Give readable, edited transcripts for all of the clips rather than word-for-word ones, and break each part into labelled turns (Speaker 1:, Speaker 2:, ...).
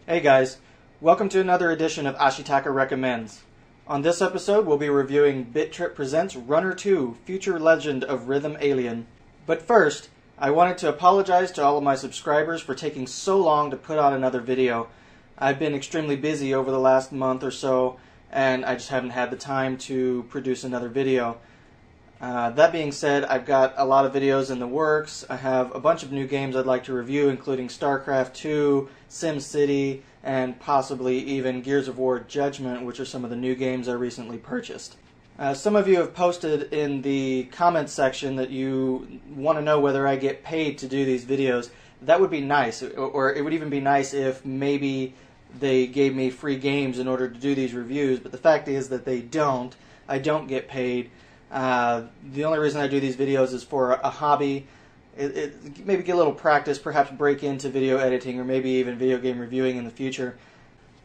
Speaker 1: Hey guys, welcome to another edition of Ashitaka Recommends. On this episode, we'll be reviewing bit.trip Presents Runner 2, Future Legend of Rhythm Alien. But first, I wanted to apologize to all of my subscribers for taking so long to put out another video. I've been extremely busy over the last month or so, and I just haven't had the time to produce another video. That being said, I've got a lot of videos in the works. I have a bunch of new games I'd like to review, including StarCraft 2, SimCity, and possibly even Gears of War Judgment, which are some of the new games I recently purchased. Some of you have posted in the comments section that you want to know whether I get paid to do these videos. That would be nice, or it would even be nice if maybe they gave me free games in order to do these reviews, but the fact is that they don't. I don't get paid. The only reason I do these videos is for a hobby. Maybe get a little practice, perhaps break into video editing or maybe even video game reviewing in the future.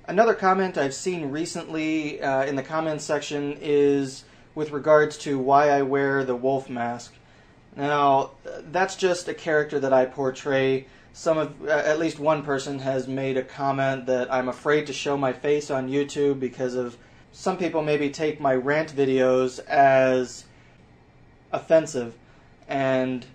Speaker 1: Another comment I've seen recently in the comments section is with regards to why I wear the wolf mask. Now, that's just a character that I portray. At least one person has made a comment that I'm afraid to show my face on YouTube because of some people maybe take my rant videos as offensive, and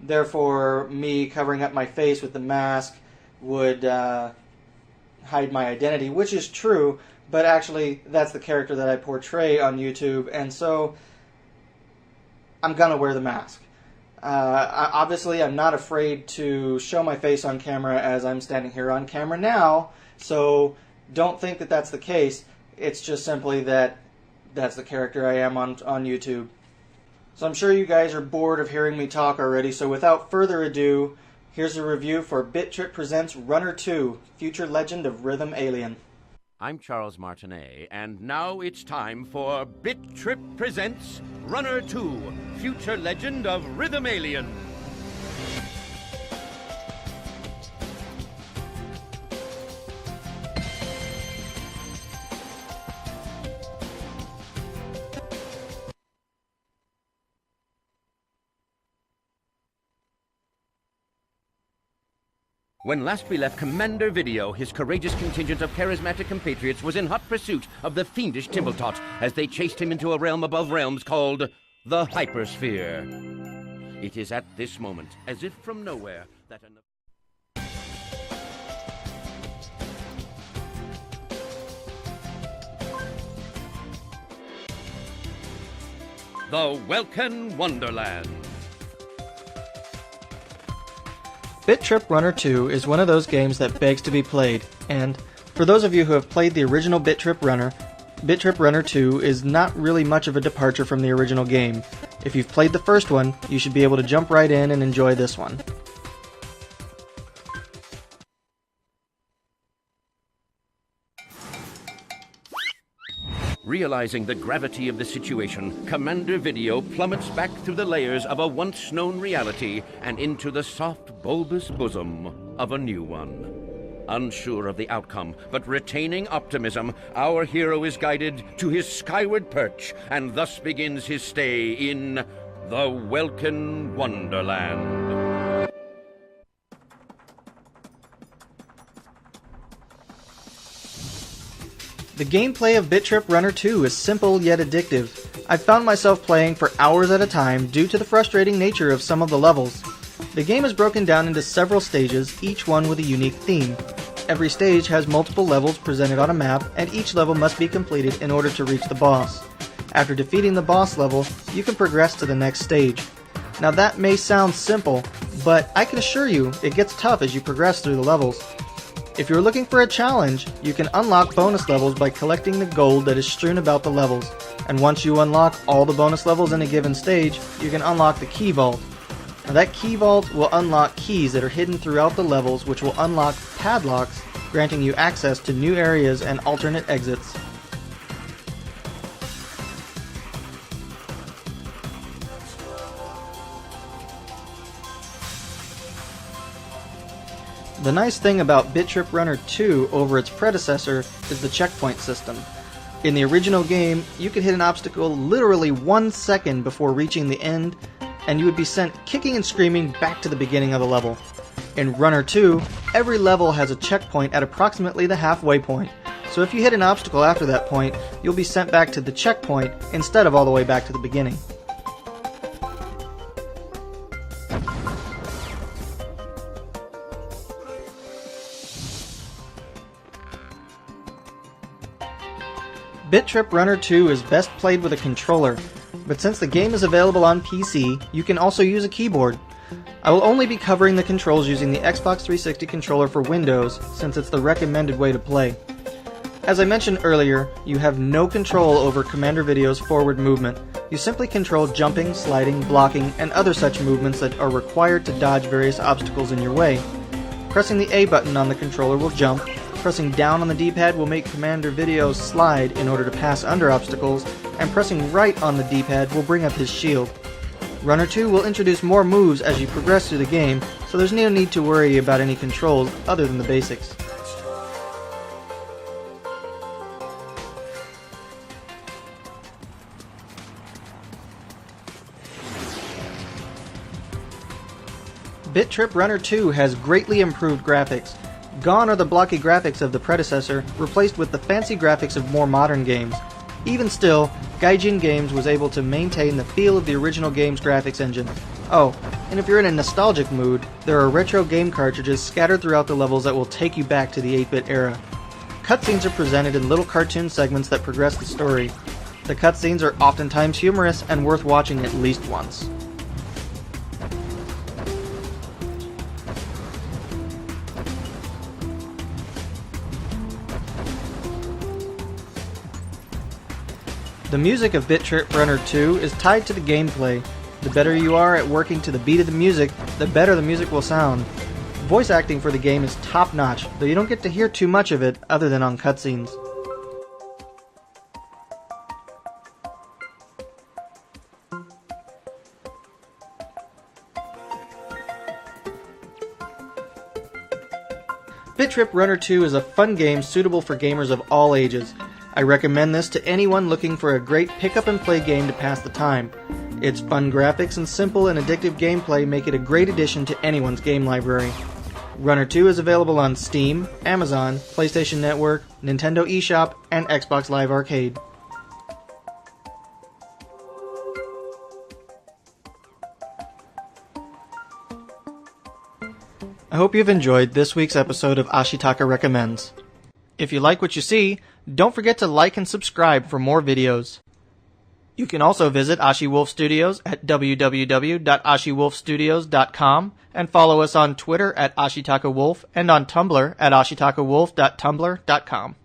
Speaker 1: therefore me covering up my face with the mask would hide my identity, which is true, but actually that's the character that I portray on YouTube, and so I'm gonna wear the mask. Obviously, I'm not afraid to show my face on camera as I'm standing here on camera now, so don't think that that's the case. It's just simply that that's the character I am on YouTube. So I'm sure you guys are bored of hearing me talk already, so without further ado, here's a review for bit.trip Presents Runner 2, Future Legend of Rhythm Alien.
Speaker 2: I'm Charles Martinet, and now it's time for bit.trip Presents Runner 2, Future Legend of Rhythm Alien. When last we left Commander Video, his courageous contingent of charismatic compatriots was in hot pursuit of the fiendish Timbletot as they chased him into a realm above realms called the Hypersphere. It is at this moment, as if from nowhere, that the Welkin Wonderland.
Speaker 1: bit.trip Runner 2 is one of those games that begs to be played, and for those of you who have played the original bit.trip Runner 2 is not really much of a departure from the original game. If you've played the first one, you should be able to jump right in and enjoy this one.
Speaker 2: Realizing the gravity of the situation, Commander Video plummets back through the layers of a once-known reality and into the soft, bulbous bosom of a new one. Unsure of the outcome, but retaining optimism, our hero is guided to his skyward perch and thus begins his stay in the Welkin Wonderland.
Speaker 1: The gameplay of bit.trip Runner 2 is simple yet addictive. I've found myself playing for hours at a time due to the frustrating nature of some of the levels. The game is broken down into several stages, each one with a unique theme. Every stage has multiple levels presented on a map, and each level must be completed in order to reach the boss. After defeating the boss level, you can progress to the next stage. Now that may sound simple, but I can assure you it gets tough as you progress through the levels. If you're looking for a challenge, you can unlock bonus levels by collecting the gold that is strewn about the levels, and once you unlock all the bonus levels in a given stage, you can unlock the key vault. Now that key vault will unlock keys that are hidden throughout the levels, which will unlock padlocks, granting you access to new areas and alternate exits. The nice thing about bit.trip Runner 2 over its predecessor is the checkpoint system. In the original game, you could hit an obstacle literally 1 second before reaching the end, and you would be sent kicking and screaming back to the beginning of the level. In Runner 2, every level has a checkpoint at approximately the halfway point. So if you hit an obstacle after that point, you'll be sent back to the checkpoint instead of all the way back to the beginning. bit.trip Runner 2 is best played with a controller, but since the game is available on PC, you can also use a keyboard. I will only be covering the controls using the Xbox 360 controller for Windows, since it's the recommended way to play. As I mentioned earlier, you have no control over Commander Video's forward movement. You simply control jumping, sliding, blocking, and other such movements that are required to dodge various obstacles in your way. Pressing the A button on the controller will jump, pressing down on the D-pad will make Commander Video slide in order to pass under obstacles, and pressing right on the D-pad will bring up his shield. Runner 2 will introduce more moves as you progress through the game, so there's no need to worry about any controls other than the basics. bit.trip Runner 2 has greatly improved graphics. Gone are the blocky graphics of the predecessor, replaced with the fancy graphics of more modern games. Even still, Gaijin Games was able to maintain the feel of the original game's graphics engine. Oh, and if you're in a nostalgic mood, there are retro game cartridges scattered throughout the levels that will take you back to the 8-bit era. Cutscenes are presented in little cartoon segments that progress the story. The cutscenes are oftentimes humorous and worth watching at least once. The music of bit.trip Runner 2 is tied to the gameplay. The better you are at working to the beat of the music, the better the music will sound. Voice acting for the game is top-notch, though you don't get to hear too much of it other than on cutscenes. bit.trip Runner 2 is a fun game suitable for gamers of all ages. I recommend this to anyone looking for a great pick-up-and-play game to pass the time. Its fun graphics and simple and addictive gameplay make it a great addition to anyone's game library. Runner 2 is available on Steam, Amazon, PlayStation Network, Nintendo eShop, and Xbox Live Arcade. I hope you've enjoyed this week's episode of Ashitaka Recommends. If you like what you see, don't forget to like and subscribe for more videos. You can also visit AshiWolf Studios at www.ashiwolfstudios.com and follow us on Twitter at AshitakaWolf and on Tumblr at ashitakawolf.tumblr.com.